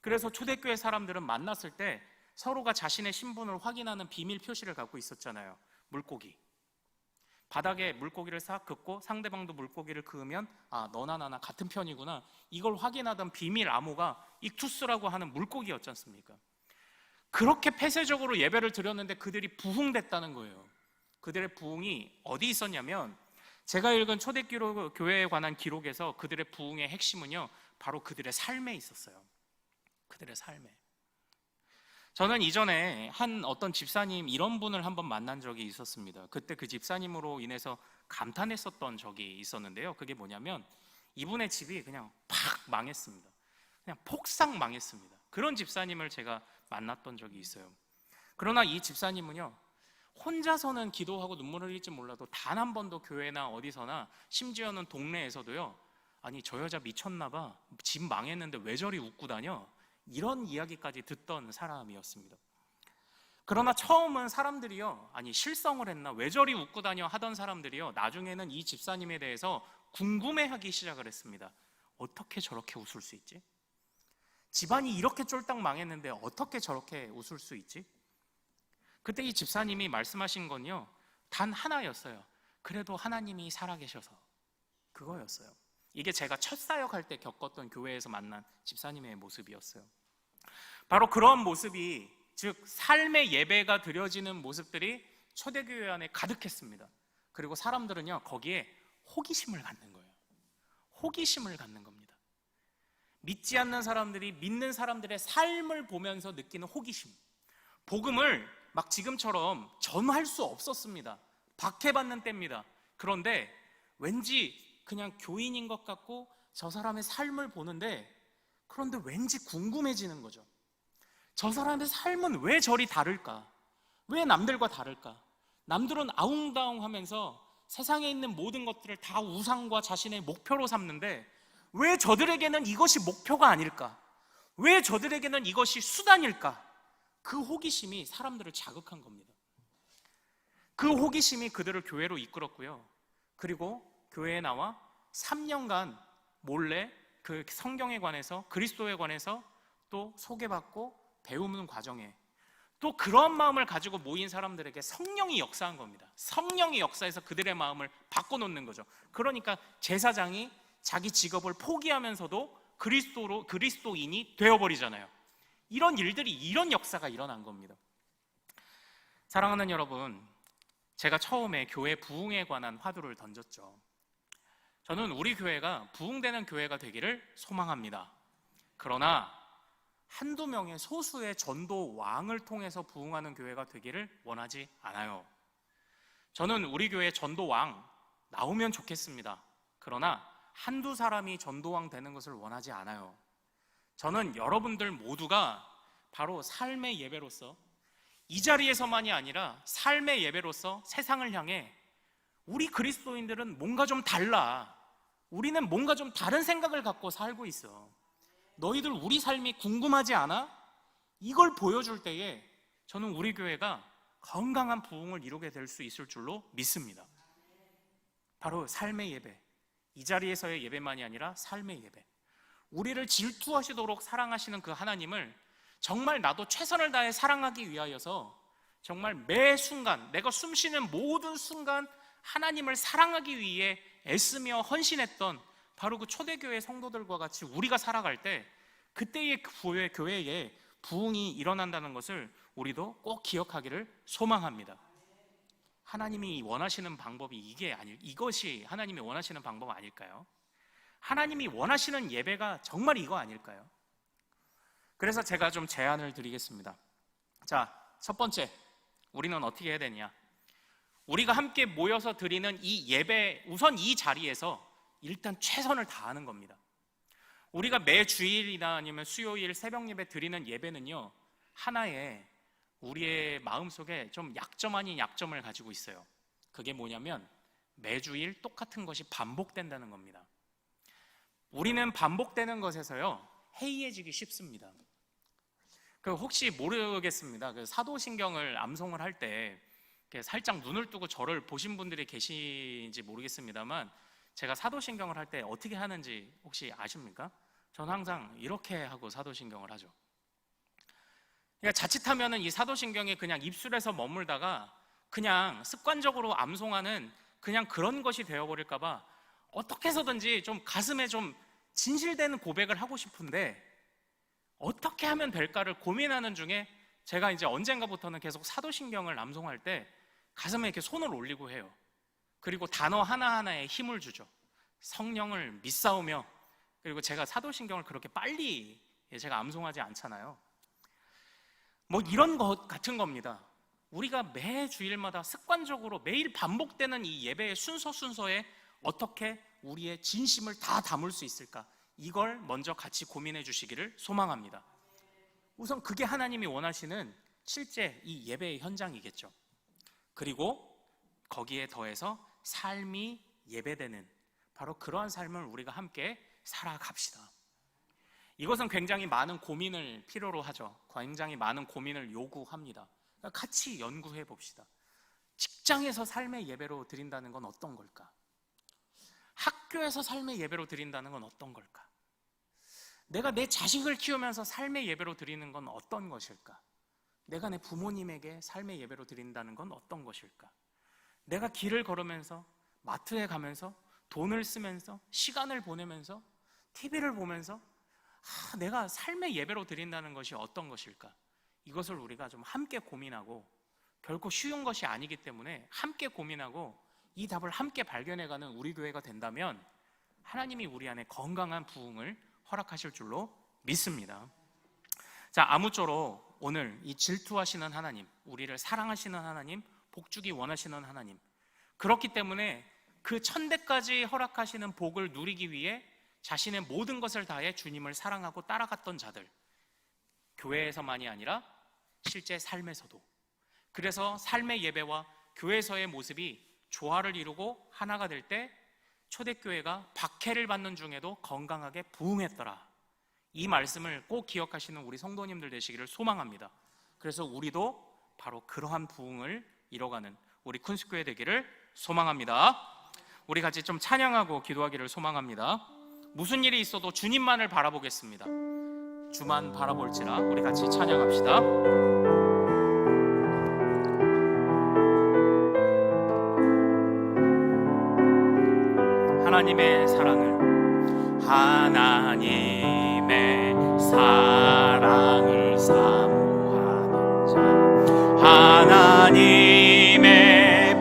그래서 초대교회 사람들은 만났을 때 서로가 자신의 신분을 확인하는 비밀 표시를 갖고 있었잖아요. 물고기. 바닥에 물고기를 싹 긋고 상대방도 물고기를 그으면 너나 나나 같은 편이구나, 이걸 확인하던 비밀 암호가 익투스라고 하는 물고기였지 않습니까? 그렇게 폐쇄적으로 예배를 드렸는데 그들이 부흥됐다는 거예요. 그들의 부흥이 어디 있었냐면, 제가 읽은 초대교회에 관한 기록에서 그들의 부흥의 핵심은요, 바로 그들의 삶에 있었어요. 그들의 삶에. 저는 이전에 어떤 집사님, 이런 분을 한번 만난 적이 있었습니다. 그때 그 집사님으로 인해서 감탄했었던 적이 있었는데요. 그게 뭐냐면, 이분의 집이 그냥 팍 망했습니다. 그냥 폭삭 망했습니다. 그런 집사님을 제가 만났던 적이 있어요. 그러나 이 집사님은요, 혼자서는 기도하고 눈물을 흘릴지 몰라도 단 한 번도 교회나 어디서나, 심지어는 동네에서도요, 아니 저 여자 미쳤나 봐, 집 망했는데 왜 저리 웃고 다녀, 이런 이야기까지 듣던 사람이었습니다. 그러나 처음은 사람들이요, 아니 실성을 했나, 왜 저리 웃고 다녀 하던 사람들이요, 나중에는 이 집사님에 대해서 궁금해하기 시작을 했습니다. 어떻게 저렇게 웃을 수 있지? 집안이 이렇게 쫄딱 망했는데 어떻게 저렇게 웃을 수 있지? 그때 이 집사님이 말씀하신 건요, 단 하나였어요. 그래도 하나님이 살아계셔서. 그거였어요. 이게 제가 첫 사역할 때 겪었던 교회에서 만난 집사님의 모습이었어요. 바로 그런 모습이, 즉 삶의 예배가 드려지는 모습들이 초대교회 안에 가득했습니다. 그리고 사람들은요, 거기에 호기심을 갖는 거예요. 호기심을 갖는 겁니다. 믿지 않는 사람들이 믿는 사람들의 삶을 보면서 느끼는 호기심. 복음을 막 지금처럼 전할 수 없었습니다. 박해받는 때입니다. 그런데 왠지 그냥 교인인 것 같고 저 사람의 삶을 보는데, 그런데 왠지 궁금해지는 거죠. 저 사람의 삶은 왜 저리 다를까? 왜 남들과 다를까? 남들은 아웅다웅하면서 세상에 있는 모든 것들을 다 우상과 자신의 목표로 삼는데 왜 저들에게는 이것이 목표가 아닐까? 왜 저들에게는 이것이 수단일까? 그 호기심이 사람들을 자극한 겁니다. 그 호기심이 그들을 교회로 이끌었고요. 그리고 교회에 나와 3년간 몰래 그 성경에 관해서, 그리스도에 관해서 또 소개받고 배우는 과정에 또 그런 마음을 가지고 모인 사람들에게 성령이 역사한 겁니다. 성령이 역사해서 그들의 마음을 바꿔놓는 거죠. 그러니까 제사장이 자기 직업을 포기하면서도 그리스도인이 되어버리잖아요. 이런 역사가 일어난 겁니다. 사랑하는 여러분, 제가 처음에 교회 부흥에 관한 화두를 던졌죠. 저는 우리 교회가 부흥되는 교회가 되기를 소망합니다. 그러나 한두 명의 소수의 전도 왕을 통해서 부흥하는 교회가 되기를 원하지 않아요. 저는 우리 교회 전도 왕 나오면 좋겠습니다. 그러나 한두 사람이 전도왕 되는 것을 원하지 않아요. 저는 여러분들 모두가 바로 삶의 예배로서, 이 자리에서만이 아니라 삶의 예배로서 세상을 향해 우리 그리스도인들은 뭔가 좀 달라, 우리는 뭔가 좀 다른 생각을 갖고 살고 있어, 너희들 우리 삶이 궁금하지 않아? 이걸 보여줄 때에 저는 우리 교회가 건강한 부흥을 이루게 될 수 있을 줄로 믿습니다. 바로 삶의 예배, 이 자리에서의 예배만이 아니라 삶의 예배, 우리를 질투하시도록 사랑하시는 그 하나님을 정말 나도 최선을 다해 사랑하기 위하여서 정말 매 순간, 내가 숨쉬는 모든 순간 하나님을 사랑하기 위해 애쓰며 헌신했던 바로 그 초대교회 성도들과 같이 우리가 살아갈 때 그때의 교회에 부흥이 일어난다는 것을 우리도 꼭 기억하기를 소망합니다. 하나님이 원하시는 방법이 이것이 하나님이 원하시는 방법 아닐까요? 하나님이 원하시는 예배가 정말 이거 아닐까요? 그래서 제가 좀 제안을 드리겠습니다. 자, 첫 번째, 우리는 어떻게 해야 되냐? 우리가 함께 모여서 드리는 이 예배, 우선 이 자리에서 일단 최선을 다하는 겁니다. 우리가 매 주일이나 아니면 수요일 새벽 예배 드리는 예배는요, 하나의 우리의 마음속에 좀 약점 아닌 약점을 가지고 있어요. 그게 뭐냐면 매주일 똑같은 것이 반복된다는 겁니다. 우리는 반복되는 것에서요 해이해지기 쉽습니다. 혹시 모르겠습니다. 사도신경을 암송을 할 때 살짝 눈을 뜨고 저를 보신 분들이 계신지 모르겠습니다만, 제가 사도신경을 할 때 어떻게 하는지 혹시 아십니까? 저는 항상 이렇게 하고 사도신경을 하죠. 그러니까 자칫하면 이 사도신경이 그냥 입술에서 머물다가 그냥 습관적으로 암송하는 그냥 그런 것이 되어버릴까봐 어떻게 해서든지 좀 가슴에 좀 진실되는 고백을 하고 싶은데 어떻게 하면 될까를 고민하는 중에 제가 이제 언젠가부터는 계속 사도신경을 암송할 때 가슴에 이렇게 손을 올리고 해요. 그리고 단어 하나하나에 힘을 주죠. 성령을 믿사오며, 그리고 제가 사도신경을 그렇게 빨리 제가 암송하지 않잖아요. 뭐 이런 것 같은 겁니다. 우리가 매 주일마다 습관적으로 매일 반복되는 이 예배의 순서에 어떻게 우리의 진심을 다 담을 수 있을까? 이걸 먼저 같이 고민해 주시기를 소망합니다. 우선 그게 하나님이 원하시는 실제 이 예배의 현장이겠죠. 그리고 거기에 더해서 삶이 예배되는 바로 그러한 삶을 우리가 함께 살아갑시다. 이것은 굉장히 많은 고민을 필요로 하죠. 굉장히 많은 고민을 요구합니다. 그러니까 같이 연구해 봅시다. 직장에서 삶의 예배로 드린다는 건 어떤 걸까? 학교에서 삶의 예배로 드린다는 건 어떤 걸까? 내가 내 자식을 키우면서 삶의 예배로 드리는 건 어떤 것일까? 내가 내 부모님에게 삶의 예배로 드린다는 건 어떤 것일까? 내가 길을 걸으면서, 마트에 가면서, 돈을 쓰면서, 시간을 보내면서, TV를 보면서 내가 삶의 예배로 드린다는 것이 어떤 것일까? 이것을 우리가 좀 함께 고민하고, 결코 쉬운 것이 아니기 때문에 함께 고민하고 이 답을 함께 발견해가는 우리 교회가 된다면 하나님이 우리 안에 건강한 부흥을 허락하실 줄로 믿습니다. 자, 아무쪼록 오늘 이 질투하시는 하나님, 우리를 사랑하시는 하나님, 복주기 원하시는 하나님, 그렇기 때문에 그 천대까지 허락하시는 복을 누리기 위해 자신의 모든 것을 다해 주님을 사랑하고 따라갔던 자들, 교회에서만이 아니라 실제 삶에서도, 그래서 삶의 예배와 교회에서의 모습이 조화를 이루고 하나가 될 때 초대교회가 박해를 받는 중에도 건강하게 부흥했더라. 이 말씀을 꼭 기억하시는 우리 성도님들 되시기를 소망합니다. 그래서 우리도 바로 그러한 부흥을 이뤄가는 우리 쿤스교회 되기를 소망합니다. 우리 같이 좀 찬양하고 기도하기를 소망합니다. 무슨 일이 있어도 주님만을 바라보겠습니다. 주만 바라볼지라. 우리 같이 찬양합시다. 하나님의 사랑을, 하나님의 사랑을 사모하는 자, 하나님의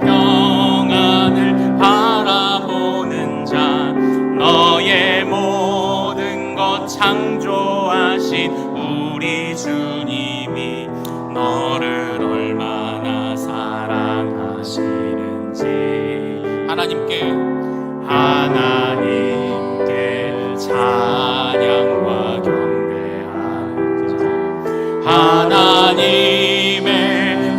평안을 바라보는 자, 너의 모든 것 창조하신 우리 주님이 너를 얼마나 사랑하시는지 하나님께 찬양과 경배하는 자, 하나님의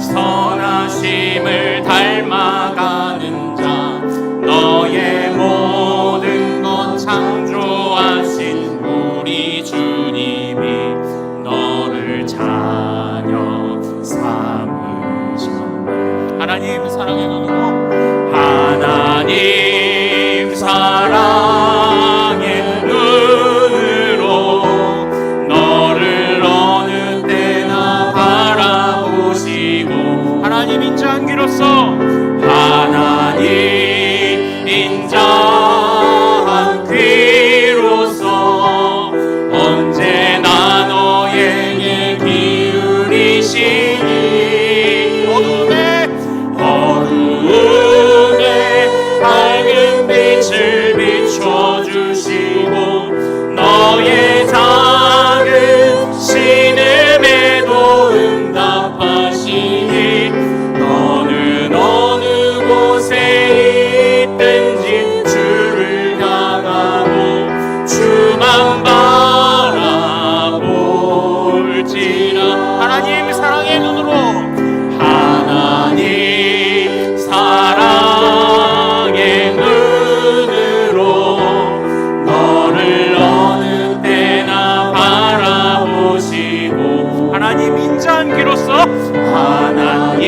선하심을 닮아가는 자, 너의 모든 것 창조하신 우리 주님이 너를 자녀 삼으셨네. 하나님 사랑의 눈으로, 하나님 사랑의 눈으로 너를 어느 때나 바라보시고, 하나님 인자한 귀로서, 하나님 인자한 귀로서 언제나 너에게 기울이시니, 어두움에 밝은 빛을 비춰주시고, 너의 작은 신음에도 응답하시니, 너는 어느 곳에 있든지 주를 향하고 주만 바라볼지라. 하나님 사랑의 눈으로, 하나님 사랑의 눈으로 너를 어느 때나 바라보시고, 하나님 인자한 귀로서, 하나님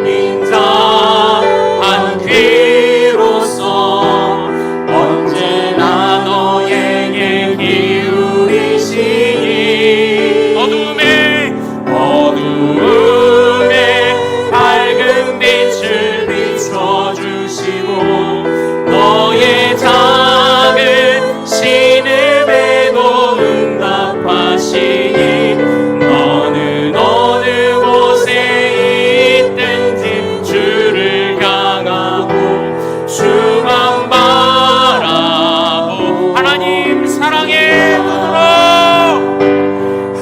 인자한 귀로서 언제나 너에게 기울이시니, 어두움에 밝은 빛을 비춰주시고, 너의 작은 신음에도 응답하시니, 너는 어느 곳에 있든지 주를 향하고 주만 바라보. 하나님 사랑의 눈으로,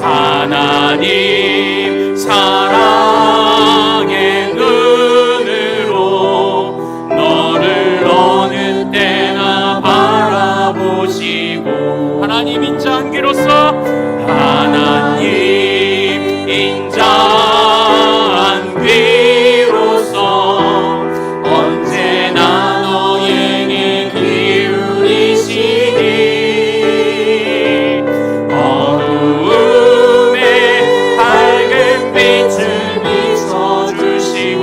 하나님 사랑의 눈으로 너를 어느 때나 바라보시고, 하나님 인자한 귀로서, 하나님 인자한 귀로서 언제나 너에게 기울이시니, 어두움에 밝은 빛을 비춰주시고,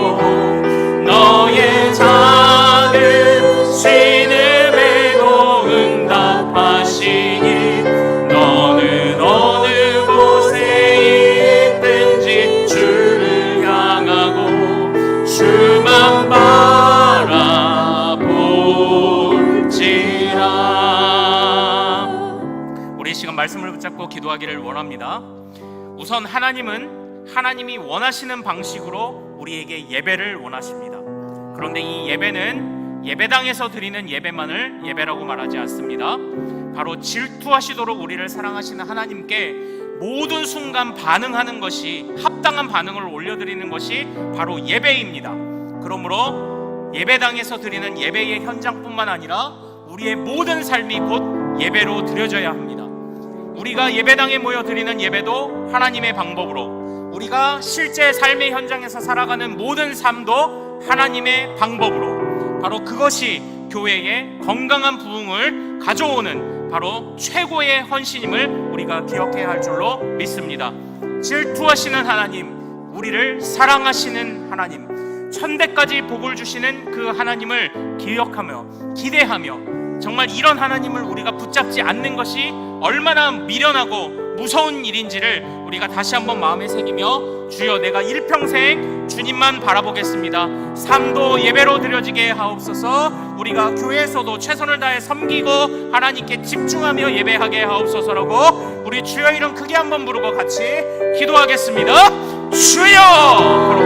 너의 작은 신음에도 응답하시니, 너는 어느 곳에 있든지 주를 향하고 주만 바라볼지라. 우리 이 시간 말씀을 붙잡고 기도하기를 원합니다. 우선 하나님이 원하시는 방식으로 우리에게 예배를 원하십니다. 그런데 이 예배는 예배당에서 드리는 예배만을 예배라고 말하지 않습니다. 바로 질투하시도록 우리를 사랑하시는 하나님께 모든 순간 반응하는 것이, 합당한 반응을 올려드리는 것이 바로 예배입니다. 그러므로 예배당에서 드리는 예배의 현장뿐만 아니라 우리의 모든 삶이 곧 예배로 드려져야 합니다. 우리가 예배당에 모여 드리는 예배도 하나님의 방법으로, 우리가 실제 삶의 현장에서 살아가는 모든 삶도 하나님의 방법으로, 바로 그것이 교회의 건강한 부흥을 가져오는 바로 최고의 헌신임을 우리가 기억해야 할 줄로 믿습니다. 질투하시는 하나님, 우리를 사랑하시는 하나님, 천대까지 복을 주시는 그 하나님을 기억하며 기대하며 정말 이런 하나님을 우리가 붙잡지 않는 것이 얼마나 미련하고 무서운 일인지를 우리가 다시 한번 마음에 새기며, 주여 내가 일평생 주님만 바라보겠습니다. 삶도 예배로 드려지게 하옵소서. 우리가 교회에서도 최선을 다해 섬기고 하나님께 집중하며 예배하게 하옵소서라고 우리 주여 이름 크게 한번 부르고 같이 기도하겠습니다. 주여!